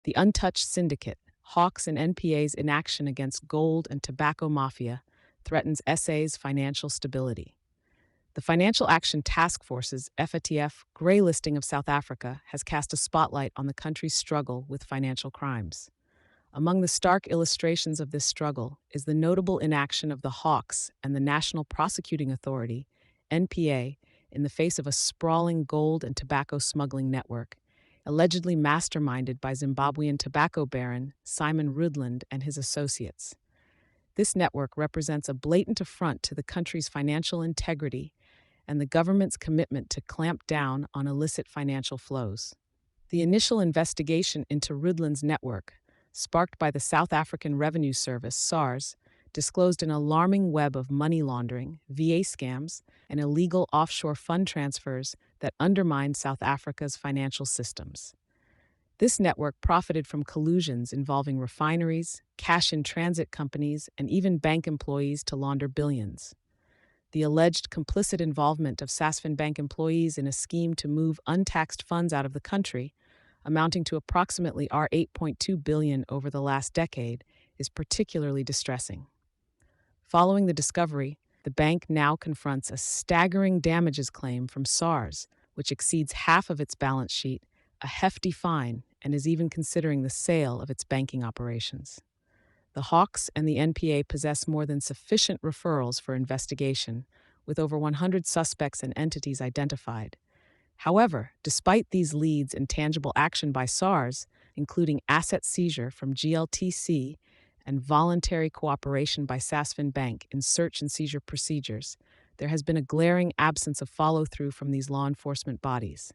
The Untouched Syndicate, Hawks and NPA's inaction against gold and tobacco mafia, threatens SA's financial stability. The Financial Action Task Force's FATF graylisting of South Africa has cast a spotlight on the country's struggle with financial crimes. Among the stark illustrations of this struggle is the notable inaction of the Hawks and the National Prosecuting Authority, NPA, in the face of a sprawling gold and tobacco smuggling network, allegedly masterminded by Zimbabwean tobacco baron Simon Rudland and his associates. This network represents a blatant affront to the country's financial integrity and the government's commitment to clamp down on illicit financial flows. The initial investigation into Rudland's network, sparked by the South African Revenue Service, SARS, disclosed an alarming web of money laundering, VA scams, and illegal offshore fund transfers that undermined South Africa's financial systems. This network profited from collusions involving refineries, cash-in-transit companies, and even bank employees to launder billions. The alleged complicit involvement of Sasfin bank employees in a scheme to move untaxed funds out of the country, amounting to approximately R8.2 billion over the last decade, is particularly distressing. Following the discovery, the bank now confronts a staggering damages claim from SARS, which exceeds half of its balance sheet, a hefty fine, and is even considering the sale of its banking operations. The Hawks and the NPA possess more than sufficient referrals for investigation, with over 100 suspects and entities identified. However, despite these leads and tangible action by SARS, including asset seizure from GLTC and voluntary cooperation by Sasfin Bank in search and seizure procedures, there has been a glaring absence of follow-through from these law enforcement bodies.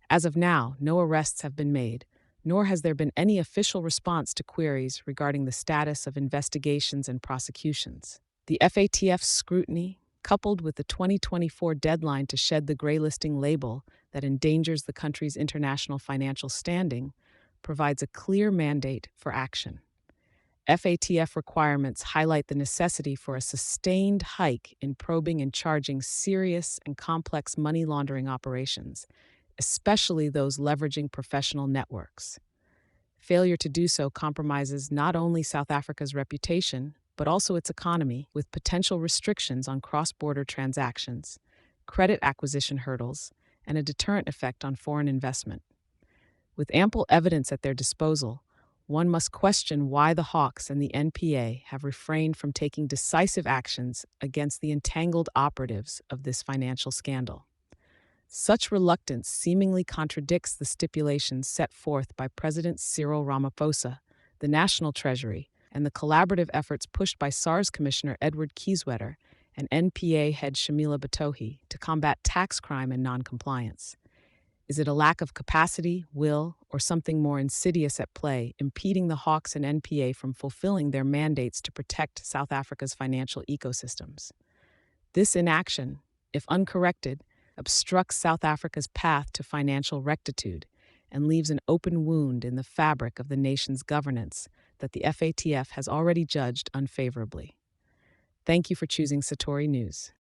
As of now, no arrests have been made, nor has there been any official response to queries regarding the status of investigations and prosecutions. The FATF's scrutiny, coupled with the 2024 deadline to shed the graylisting label that endangers the country's international financial standing, provides a clear mandate for action. FATF requirements highlight the necessity for a sustained hike in probing and charging serious and complex money laundering operations, especially those leveraging professional networks. Failure to do so compromises not only South Africa's reputation, but also its economy, with potential restrictions on cross-border transactions, credit acquisition hurdles, and a deterrent effect on foreign investment. With ample evidence at their disposal, one must question why the Hawks and the NPA have refrained from taking decisive actions against the entangled operatives of this financial scandal. Such reluctance seemingly contradicts the stipulations set forth by President Cyril Ramaphosa, the National Treasury, and the collaborative efforts pushed by SARS Commissioner Edward Kieswetter and NPA head Shamila Batohi to combat tax crime and noncompliance. Is it a lack of capacity, will, or something more insidious at play, impeding the Hawks and NPA from fulfilling their mandates to protect South Africa's financial ecosystems? This inaction, if uncorrected, obstructs South Africa's path to financial rectitude and leaves an open wound in the fabric of the nation's governance that the FATF has already judged unfavorably. Thank you for choosing Satori News.